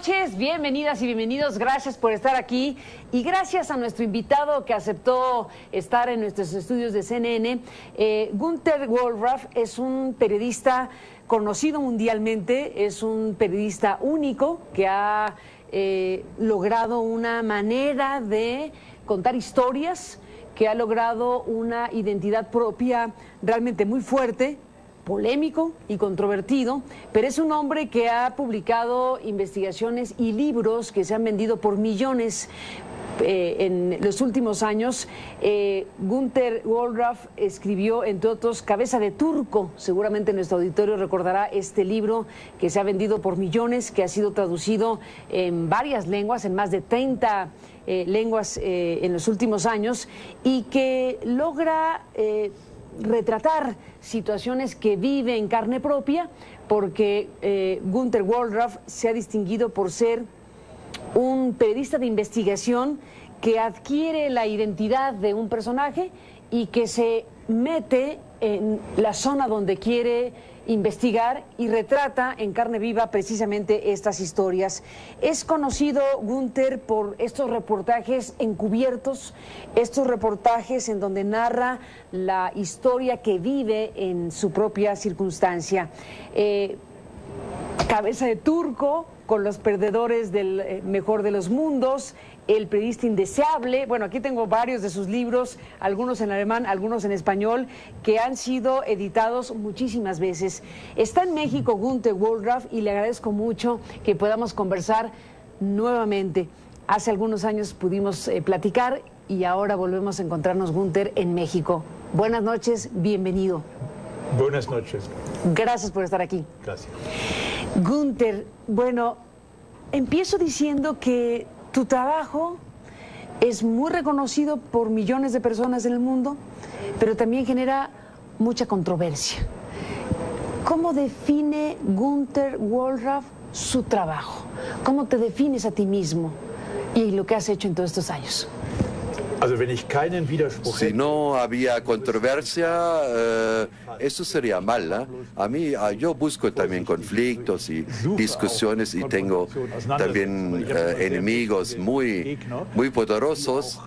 noches, bienvenidas y bienvenidos, gracias por estar aquí y gracias a nuestro invitado que aceptó estar en nuestros estudios de CNN. Günter Wallraff es un periodista conocido mundialmente, es un periodista único que ha logrado una manera de contar historias, que ha logrado una identidad propia realmente muy fuerte, polémico y controvertido, pero es un hombre que ha publicado investigaciones y libros que se han vendido por millones en los últimos años. Günter Wallraff escribió, entre otros, Cabeza de Turco. Seguramente nuestro auditorio recordará este libro que se ha vendido por millones, que ha sido traducido en varias lenguas, en más de 30 lenguas en los últimos años, y que logra retratar situaciones que vive en carne propia, porque Günter Wallraff se ha distinguido por ser un periodista de investigación que adquiere la identidad de un personaje y que se mete en la zona donde quiere investigar y retrata en carne viva precisamente estas historias. Es conocido Günter por estos reportajes encubiertos, estos reportajes en donde narra la historia que vive en su propia circunstancia. Cabeza de Turco, con los perdedores del mejor de los mundos, El periodista indeseable. Bueno, aquí tengo varios de sus libros, algunos en alemán, algunos en español, que han sido editados muchísimas veces. Está en México Günter Wallraff y le agradezco mucho que podamos conversar nuevamente. Hace algunos años pudimos platicar y ahora volvemos a encontrarnos, Günter, en México. Buenas noches, bienvenido. Buenas noches. Gracias por estar aquí. Gracias. Günter, bueno, empiezo diciendo que tu trabajo es muy reconocido por millones de personas en el mundo, pero también genera mucha controversia. ¿Cómo define Günter Wallraff su trabajo? ¿Cómo te defines a ti mismo y lo que has hecho en todos estos años? Si no había controversia, eso sería mal, ¿eh? Yo busco también conflictos y discusiones y tengo también enemigos muy poderosos.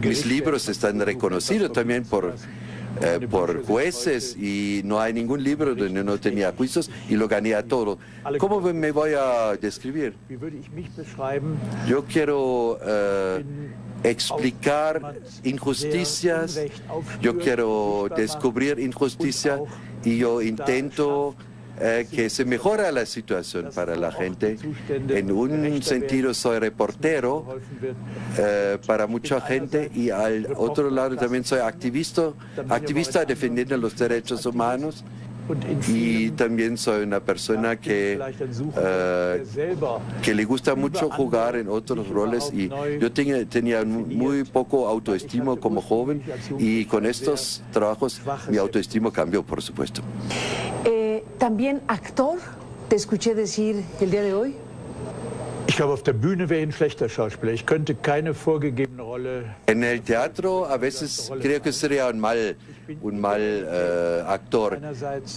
Mis libros están reconocidos también por jueces y no hay ningún libro donde no tenía juicios y lo gané a todo. ¿Cómo me voy a describir? Yo quiero explicar injusticias, yo quiero descubrir injusticia y yo intento que se mejore la situación para la gente. En un sentido soy reportero para mucha gente y al otro lado también soy activista defendiendo los derechos humanos. Y también soy una persona que le gusta mucho jugar en otros roles y yo tenía muy poco autoestima como joven y con estos trabajos mi autoestima cambió, por supuesto. ¿También actor? Te escuché decir el día de hoy. En el teatro a veces creo que sería un mal actor,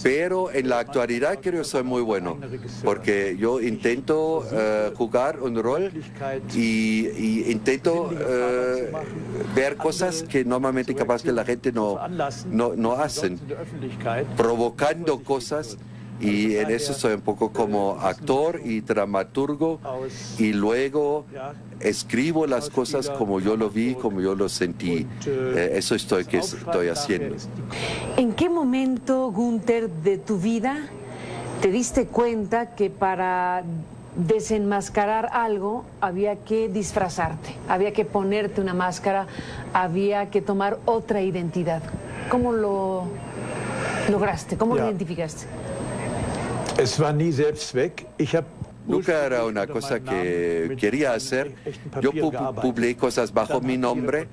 pero en la actualidad creo que soy muy bueno, porque yo intento jugar un rol y intento ver cosas que normalmente capaz que la gente no hacen, provocando cosas. Y en eso soy un poco como actor y dramaturgo y luego escribo las cosas como yo lo vi, como yo lo sentí. Eso estoy haciendo. ¿En qué momento, Günter, de tu vida te diste cuenta que para desenmascarar algo había que disfrazarte, había que ponerte una máscara, había que tomar otra identidad? ¿Cómo lo lograste? ¿Cómo lo identificaste? Nunca era una cosa que quería hacer. Yo publiqué cosas bajo mi nombre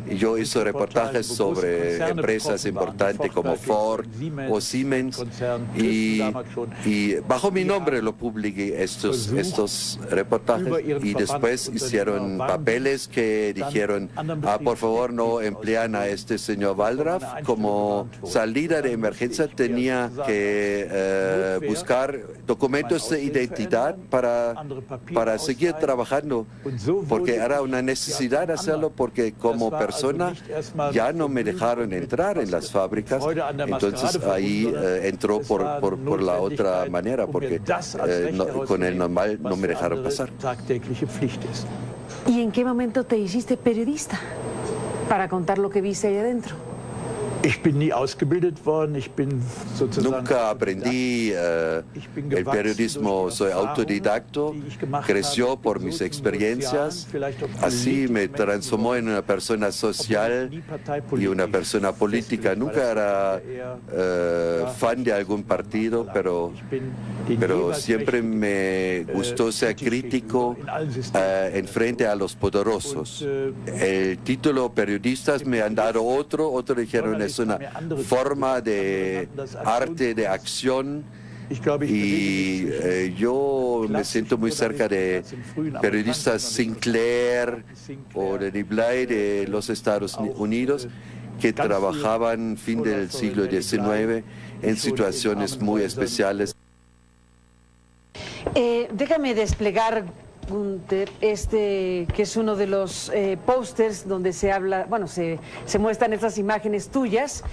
y yo hice reportajes sobre empresas importantes como Ford o Siemens y bajo mi nombre lo publiqué estos reportajes y después hicieron papeles que dijeron, por favor no emplean a este señor Wallraff. Como salida de emergencia tenía que buscar documentos de identidad para seguir trabajando, porque era una necesidad hacerlo, porque como persona ya no me dejaron entrar en las fábricas, entonces ahí entró por la otra manera, porque con el normal no me dejaron pasar. ¿Y en qué momento te hiciste periodista para contar lo que viste ahí adentro? Nunca aprendí el periodismo, soy autodidacto, creció por mis experiencias, así me transformó en una persona social y una persona política. Nunca era fan de algún partido, pero siempre me gustó ser crítico en frente a los poderosos. El título periodistas me han dado otro dijeron es una forma de arte, de acción, y yo me siento muy cerca de periodistas Sinclair o de Nibley de los Estados Unidos que trabajaban fin del siglo XIX en situaciones muy especiales. Déjame desplegar, Gunther, que es uno de los pósters donde se habla, bueno, se muestran estas imágenes tuyas.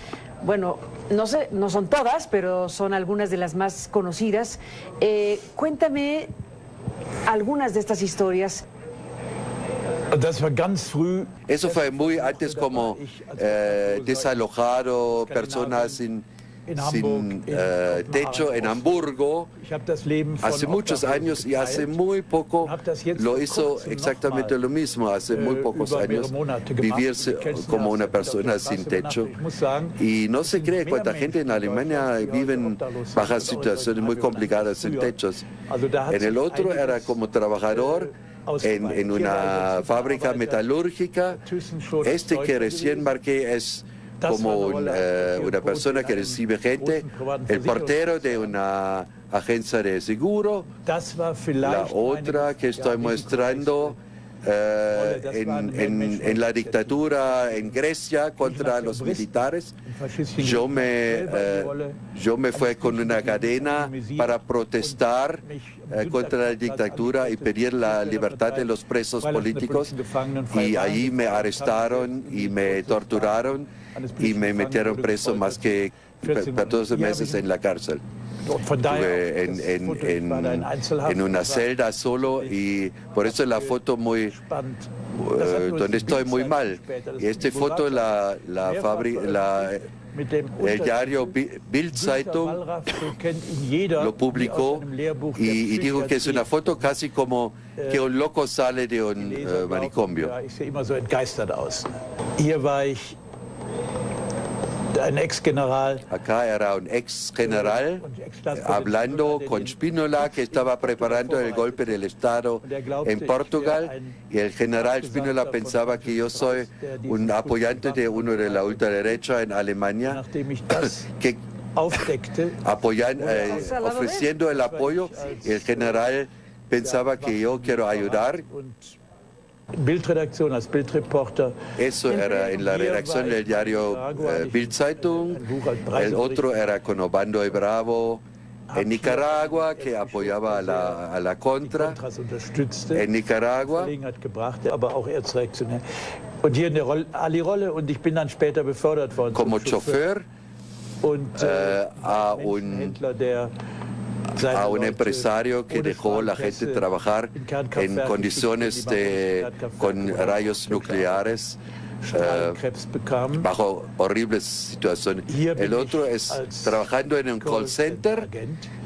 Bueno, no sé, no son todas, pero son algunas de las más conocidas. Cuéntame algunas de estas historias. Eso fue muy antes, como desalojado, personas sin techo en Hamburgo, hace muchos años, y hace muy poco lo hizo exactamente lo mismo, hace muy pocos años, vivirse como una persona sin techo. Y no se cree cuánta gente en Alemania vive en bajas situaciones muy complicadas sin techos. En el otro era como trabajador en una fábrica metalúrgica. Este que recién marqué es como una persona que recibe gente, el portero de una agencia de seguro. La otra que estoy mostrando en la dictadura en Grecia contra los militares. Yo me fui con una cadena para protestar contra la dictadura y pedir la libertad de los presos políticos, y ahí me arrestaron y me torturaron y me metieron preso más que 14 meses en la cárcel. Estuve en una celda solo, y por eso la foto donde estoy muy mal. Y esta foto el diario Bild-Zeitung lo publicó y dijo que es una foto casi como que un loco sale de un manicomio. Acá era un ex general hablando con Spínola, que estaba preparando el golpe del Estado en Portugal, y el general Spínola pensaba que yo soy un apoyante de uno de la ultraderecha en Alemania, que ofreciendo el apoyo, y el general pensaba que yo quiero ayudar. Eso era en la redacción del diario Bild-Zeitung. El otro era con Obando y Bravo en Nicaragua, que apoyaba a la contra en Nicaragua. Como chofer a un empresario que dejó a la gente trabajar en condiciones con rayos nucleares, bajo horribles situaciones. El otro es trabajando en un call center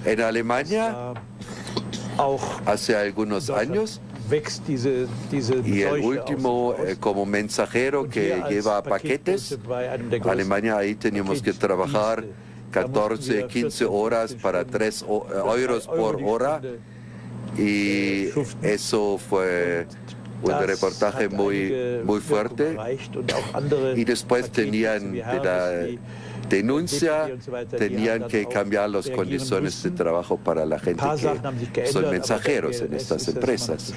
en Alemania hace algunos años. Y el último como mensajero que lleva paquetes. Alemania, ahí teníamos que trabajar 14, 15 horas para 3 euros por hora, y eso fue un reportaje muy fuerte. Y después tenían la denuncia, tenían que cambiar las condiciones de trabajo para la gente que son mensajeros en estas empresas.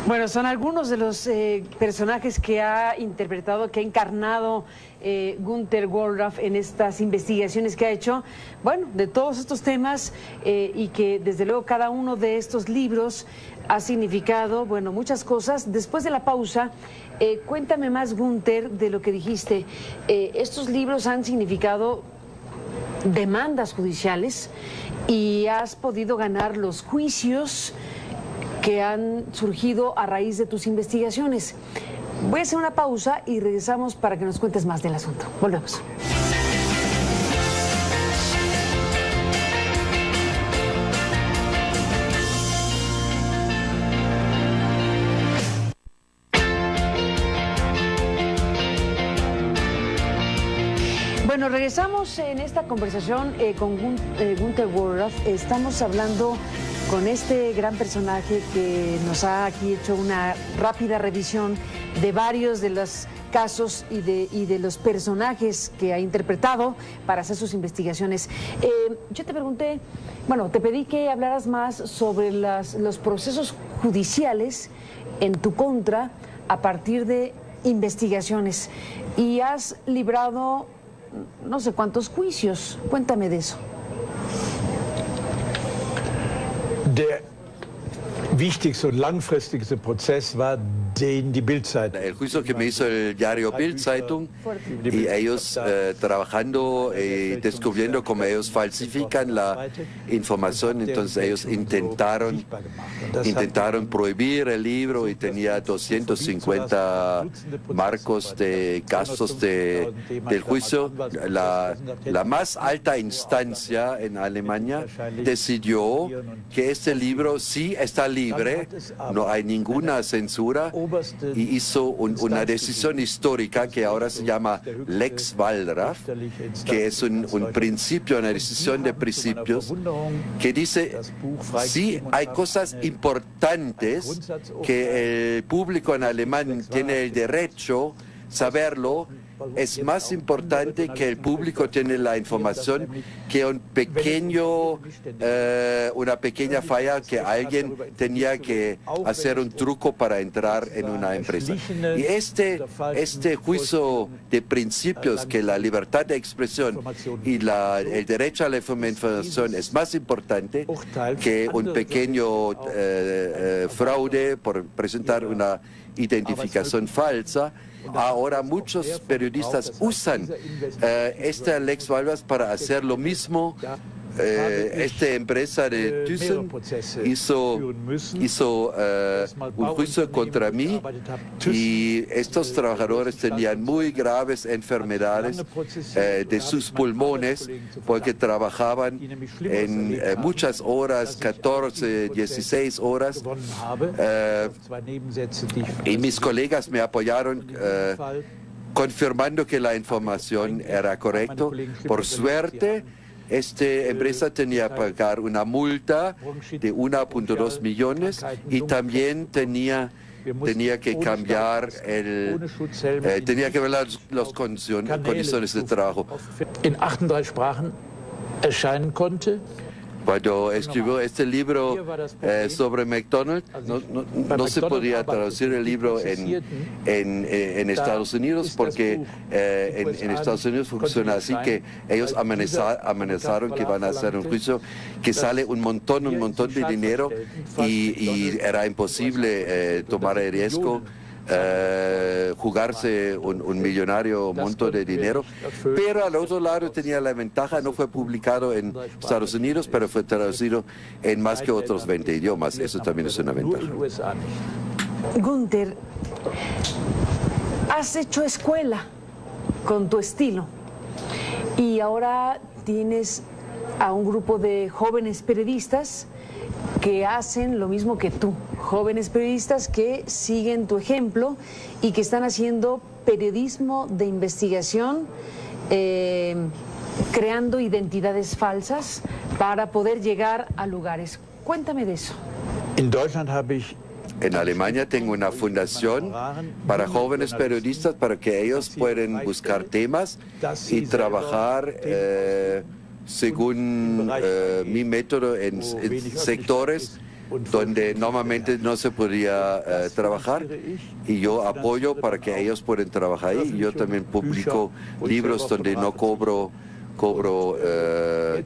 Bueno, son algunos de los personajes que ha interpretado, que ha encarnado Günter Wallraff en estas investigaciones que ha hecho, bueno, de todos estos temas y que desde luego cada uno de estos libros ha significado, bueno, muchas cosas. Después de la pausa, cuéntame más, Günter, de lo que dijiste. Estos libros han significado demandas judiciales y has podido ganar los juicios que han surgido a raíz de tus investigaciones. Voy a hacer una pausa y regresamos para que nos cuentes más del asunto. Volvemos. Bueno, regresamos en esta conversación con Günter Wallraff. Estamos hablando con este gran personaje que nos ha aquí hecho una rápida revisión de varios de los casos y de los personajes que ha interpretado para hacer sus investigaciones. Yo te pregunté, bueno, te pedí que hablaras más sobre los procesos judiciales en tu contra a partir de investigaciones y has librado no sé cuántos juicios. Cuéntame de eso. Der wichtigste und langfristigste Prozess war den die Bild-Zeitung. El juicio que me hizo el diario Bild-Zeitung y ellos trabajando y descubriendo cómo ellos falsifican la información, entonces ellos intentaron prohibir el libro y tenía 250 marcos de gastos del juicio. La más alta instancia en Alemania decidió que este libro sí está libre, no hay ninguna censura, y hizo una decisión histórica que ahora se llama Lex Wallraff, que es un principio, una decisión de principios que dice, sí hay cosas importantes que el público en alemán tiene el derecho a saberlo. Es más importante que el público tiene la información que una pequeña falla que alguien tenía que hacer un truco para entrar en una empresa. Y este juicio de principios que la libertad de expresión y el derecho a la información es más importante que un pequeño fraude por presentar una identificación falsa. Ahora muchos periodistas usan esta Lex Wallraff para hacer lo mismo. Esta empresa de Thyssen hizo un juicio contra mí y estos trabajadores tenían muy graves enfermedades de sus pulmones porque trabajaban en muchas horas, 14, 16 horas, y mis colegas me apoyaron confirmando que la información era correcta. Por suerte, esta empresa tenía que pagar una multa de 1.2 millones y también tenía que cambiar tenía que ver las condiciones de trabajo. In 38 Sprachen erscheinen konnte. Cuando escribió este libro sobre McDonald's, no se podía traducir el libro en Estados Unidos porque en Estados Unidos funciona así, que ellos amenazaron que van a hacer un juicio que sale un montón de dinero y era imposible tomar el riesgo. Jugarse un millonario monto de dinero, pero al otro lado tenía la ventaja, no fue publicado en Estados Unidos, pero fue traducido en más que otros 20 idiomas, eso también es una ventaja. Günter, has hecho escuela con tu estilo y ahora tienes a un grupo de jóvenes periodistas que hacen lo mismo que tú, jóvenes periodistas que siguen tu ejemplo y que están haciendo periodismo de investigación, creando identidades falsas para poder llegar a lugares. Cuéntame de eso. En Alemania tengo una fundación para jóvenes periodistas para que ellos puedan buscar temas y trabajar según mi método en sectores donde normalmente no se podía trabajar, y yo apoyo para que ellos puedan trabajar ahí. Y yo también publico libros donde no cobro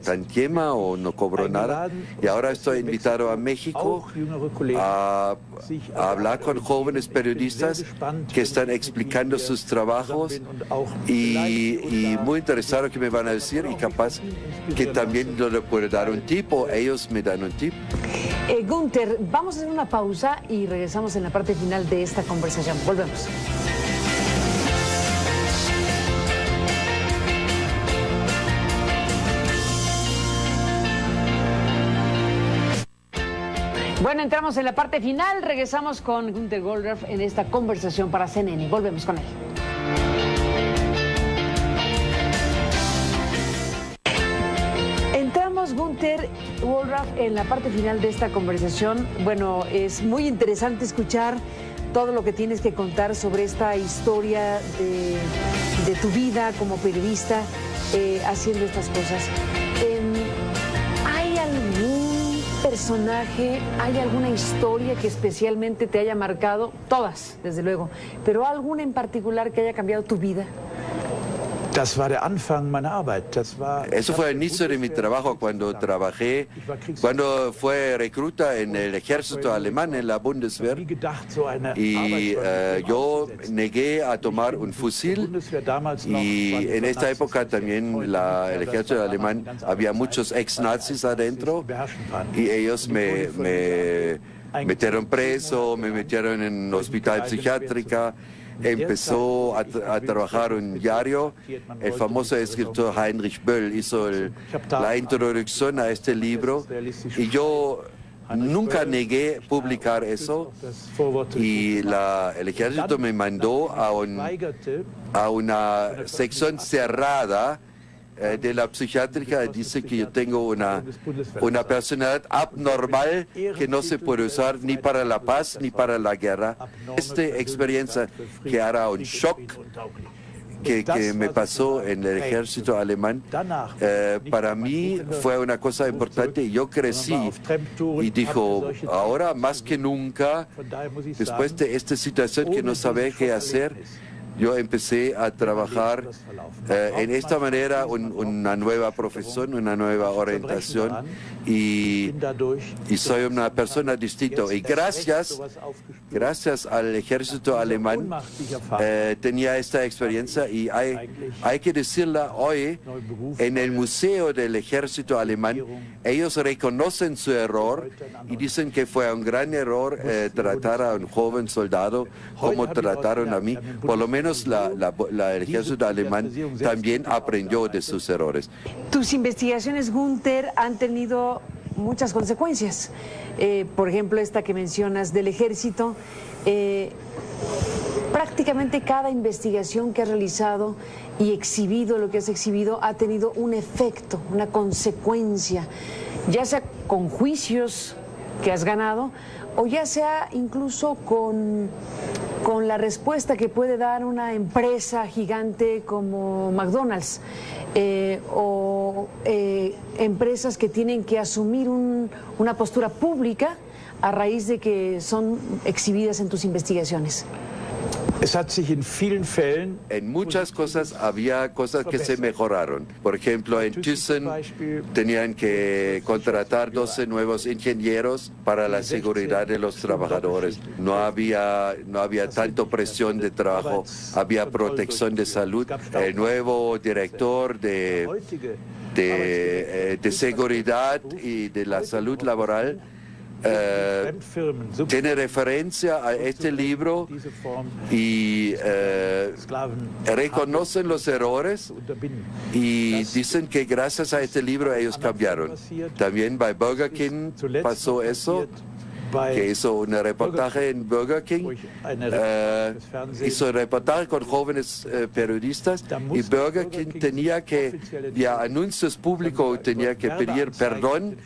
tantiema o no cobro nada. Y ahora estoy invitado a México a hablar con jóvenes periodistas que están explicando sus trabajos, y muy interesado que me van a decir, y capaz que también yo le puedo dar un tip o ellos me dan un tip. Günther, vamos a hacer una pausa y regresamos en la parte final de esta conversación. Volvemos. Bueno, entramos en la parte final, regresamos con Günther Wohlraf en esta conversación para CNN. Volvemos con él. Entramos, Günther Wohlraf, en la parte final de esta conversación. Bueno, es muy interesante escuchar todo lo que tienes que contar sobre esta historia de tu vida como periodista haciendo estas cosas. ¿Hay algún personaje, hay alguna historia que especialmente te haya marcado? Todas, desde luego, pero alguna en particular que haya cambiado tu vida. Eso fue el inicio de mi trabajo cuando fue recluta en el ejército alemán, en la Bundeswehr, y yo negué a tomar un fusil, y en esta época también el ejército alemán había muchos ex-nazis adentro, y ellos me metieron preso, me metieron en un hospital psiquiátrico. Empezó a trabajar un diario. El famoso escritor Heinrich Böll hizo la introducción a este libro, y yo nunca negué publicar eso, y el ejército me mandó a una sección cerrada de la psiquiátrica. Dice que yo tengo una personalidad abnormal que no se puede usar ni para la paz ni para la guerra. Esta experiencia que era un shock que me pasó en el ejército alemán, para mí fue una cosa importante. Yo crecí y dijo, ahora más que nunca, después de esta situación que no sabía qué hacer, yo empecé a trabajar en esta manera, una nueva profesión, una nueva orientación, y soy una persona distinta. Y gracias al ejército alemán tenía esta experiencia, y hay que decirla hoy, en el museo del ejército alemán, ellos reconocen su error y dicen que fue un gran error tratar a un joven soldado como trataron a mí. Por lo menos el ejército alemán también aprendió de sus errores. Tus investigaciones, Günther, han tenido muchas consecuencias. Por ejemplo, esta que mencionas del ejército. Prácticamente cada investigación que has realizado y exhibido, lo que has exhibido, ha tenido un efecto, una consecuencia, ya sea con juicios que has ganado, o ya sea incluso con la respuesta que puede dar una empresa gigante como McDonald's, o empresas que tienen que asumir una postura pública a raíz de que son exhibidas en tus investigaciones. En muchas cosas había cosas que se mejoraron. Por ejemplo, en Thyssen tenían que contratar 12 nuevos ingenieros para la seguridad de los trabajadores. No había tanto presión de trabajo, había protección de salud. El nuevo director de seguridad y de la salud laboral tiene referencia a este libro y reconocen los errores y dicen que gracias a este libro ellos cambiaron. También bei Burger King pasó eso, que hizo un reportaje en Burger King, hizo un reportaje con jóvenes periodistas, y Burger King tenía que, vía anuncios públicos, tenía que pedir perdón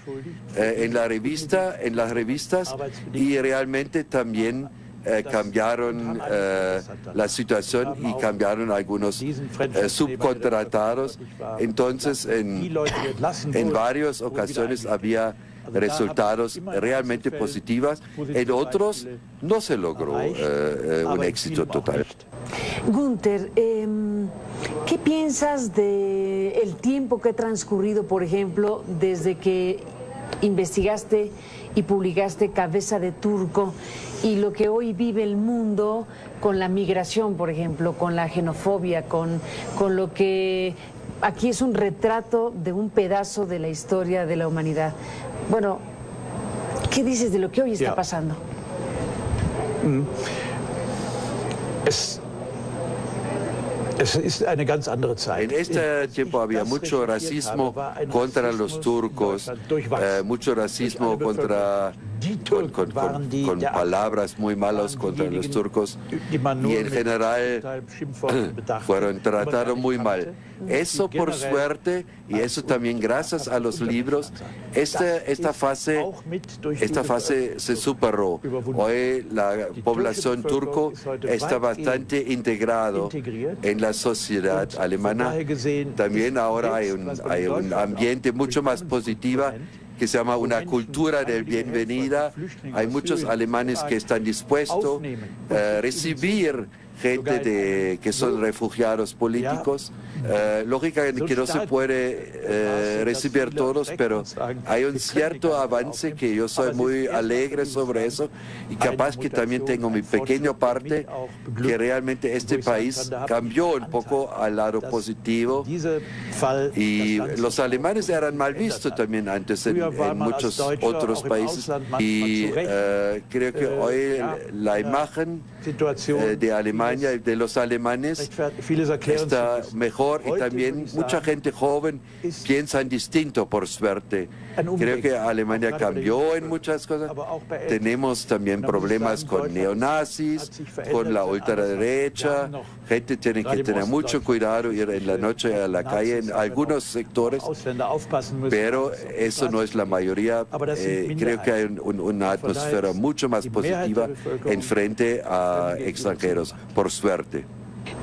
en las revistas, y realmente también cambiaron la situación y cambiaron algunos subcontratados. Entonces, en varias ocasiones había resultados realmente positivos. En otros no se logró un éxito total. Gunther, ¿qué piensas del tiempo que ha transcurrido, por ejemplo, desde que investigaste y publicaste Cabeza de Turco y lo que hoy vive el mundo con la migración, por ejemplo, con la xenofobia, con lo que aquí es un retrato de un pedazo de la historia de la humanidad? Bueno, ¿qué dices de lo que hoy está pasando? Es ist eine ganz andere Zeit. En este tiempo había mucho racismo contra los turcos, mucho racismo contra, con palabras muy malas contra los turcos, y en general fueron tratados muy mal. Eso por suerte, y eso también gracias a los libros, esta fase se superó. Hoy la población turco está bastante integrado en la sociedad alemana. También ahora hay un ambiente mucho más positivo que se llama una cultura de bienvenida. Hay muchos alemanes que están dispuestos a recibir gente que son refugiados políticos. Lógicamente que no se puede recibir todos, pero hay un cierto avance que yo soy muy alegre sobre eso, y capaz que también tengo mi pequeña parte que realmente este país cambió un poco al lado positivo, y los alemanes eran mal vistos también antes en muchos otros países, y creo que hoy la imagen de Alemania, de los alemanes, está mejor, y también mucha gente joven piensa distinto, por suerte. Creo que Alemania cambió en muchas cosas. Tenemos también problemas con neonazis, con la ultraderecha. Gente tiene que tener mucho cuidado, ir en la noche a la calle en algunos sectores, pero eso no es la mayoría. Creo que hay una atmósfera mucho más positiva en frente a extranjeros, por suerte.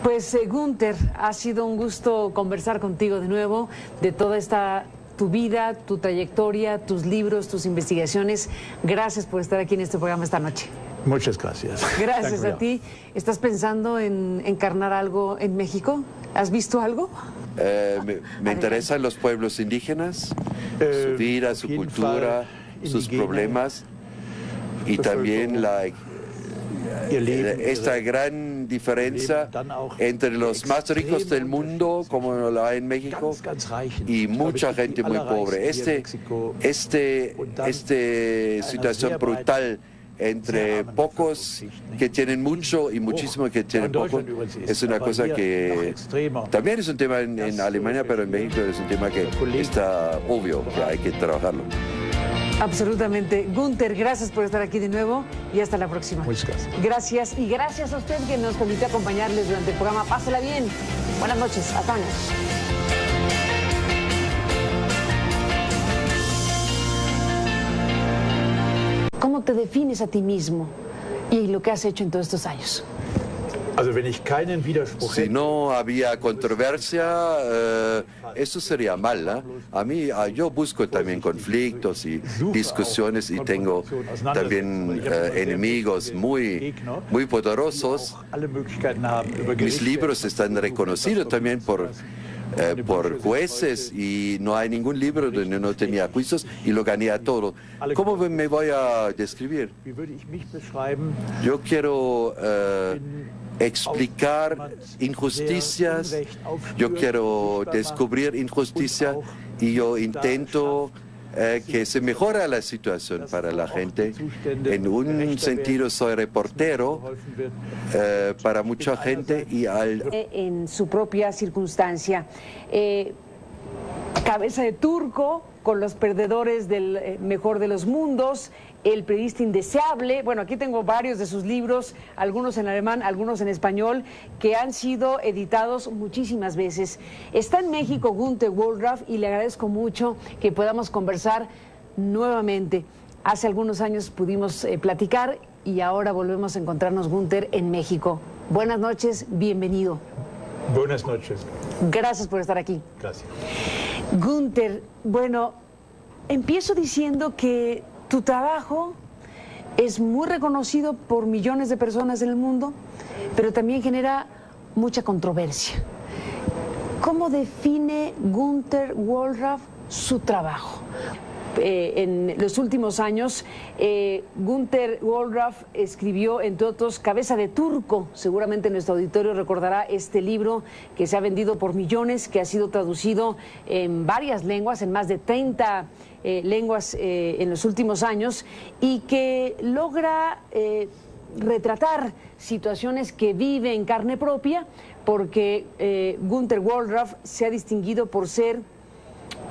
Pues Gunther, ha sido un gusto conversar contigo de nuevo de toda esta tu vida, tu trayectoria, tus libros, tus investigaciones. Gracias por estar aquí en este programa esta noche. Muchas gracias. Gracias a ti. ¿Estás pensando en encarnar algo en México? ¿Has visto algo? Me interesan los pueblos indígenas, su vida, su cultura, sus problemas, y también esta gran diferencia entre los más ricos del mundo, como lo hay en México, y mucha gente muy pobre. Esta situación brutal entre pocos que tienen mucho y muchísimo que tienen poco, es una cosa que también es un tema en Alemania, pero en México es un tema que está obvio que hay que trabajarlo. Absolutamente. Gunther, gracias por estar aquí de nuevo y hasta la próxima. Muchas gracias. Gracias, y gracias a usted que nos permitió acompañarles durante el programa. Pásela bien. Buenas noches. Hasta mañana. ¿Cómo te defines a ti mismo y lo que has hecho en todos estos años? Si no había controversia, eso sería mal, ¿eh? Yo busco también conflictos y discusiones, y tengo también enemigos muy poderosos. Mis libros están reconocidos también por jueces, y no hay ningún libro donde no tenía juicios y lo gané a todo. ¿Cómo me voy a describir? Yo quiero explicar injusticias, yo quiero descubrir injusticia, y yo intento que se mejore la situación para la gente. En un sentido soy reportero para mucha gente, y en su propia circunstancia. Cabeza de Turco, con los perdedores del mejor de los mundos, El periodista indeseable. Bueno, aquí tengo varios de sus libros, algunos en alemán, algunos en español, que han sido editados muchísimas veces. Está en México Gunther Wohlraf, y le agradezco mucho que podamos conversar nuevamente. Hace algunos años pudimos platicar, y ahora volvemos a encontrarnos, Gunther, en México. Buenas noches, bienvenido. Buenas noches. Gracias por estar aquí. Gracias. Gunther, bueno, empiezo diciendo que tu trabajo es muy reconocido por millones de personas en el mundo, pero también genera mucha controversia. ¿Cómo define Günter Wallraff su trabajo? En los últimos años, Günter Wallraff escribió, entre otros, Cabeza de Turco. Seguramente nuestro auditorio recordará este libro que se ha vendido por millones, que ha sido traducido en varias lenguas, en más de 30 lenguas en los últimos años, y que logra retratar situaciones que vive en carne propia, porque Günter Wallraff se ha distinguido por ser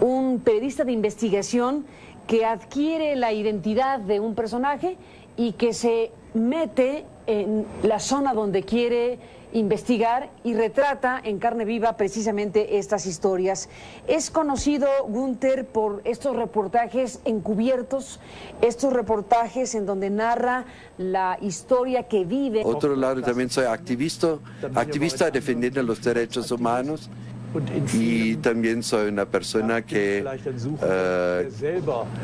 un periodista de investigación que adquiere la identidad de un personaje y que se mete en la zona donde quiere investigar y retrata en carne viva precisamente estas historias. Es conocido Günter por estos reportajes encubiertos, estos reportajes en donde narra la historia que vive. Otro lado, también soy activista defendiendo los derechos humanos. Y también soy una persona que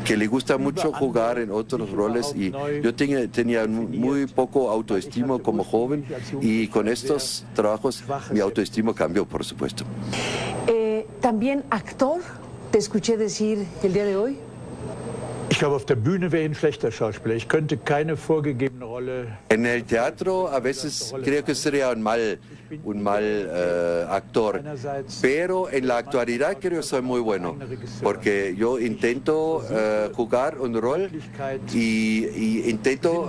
le gusta mucho jugar en otros roles, y yo tenía muy poco autoestima como joven, y con estos trabajos mi autoestima cambió, por supuesto. También actor, te escuché decir el día de hoy. Ich glaube, auf der Bühne wäre ich ein schlechter Schauspieler. Ich könnte keine vorgegebene Rolle. En el teatro a veces creo que sería un mal actor, pero en la actualidad creo que soy muy bueno, porque yo intento jugar un rol y intento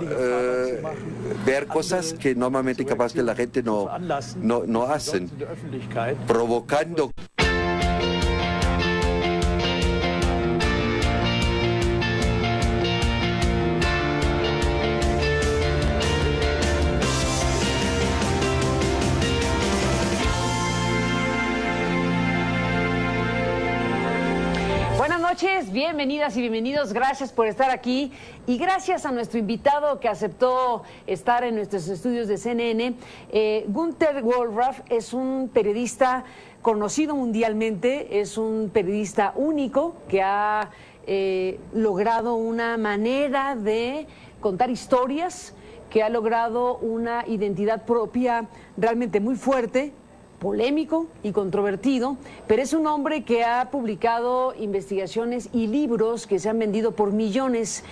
ver cosas que normalmente capaz que la gente no hacen, provocando. Buenas noches, bienvenidas y bienvenidos, gracias por estar aquí y gracias a nuestro invitado que aceptó estar en nuestros estudios de CNN. Günter Wallraff es un periodista conocido mundialmente, es un periodista único que ha logrado una manera de contar historias, que ha logrado una identidad propia realmente muy fuerte, polémico y controvertido, pero es un hombre que ha publicado investigaciones y libros que se han vendido por millones.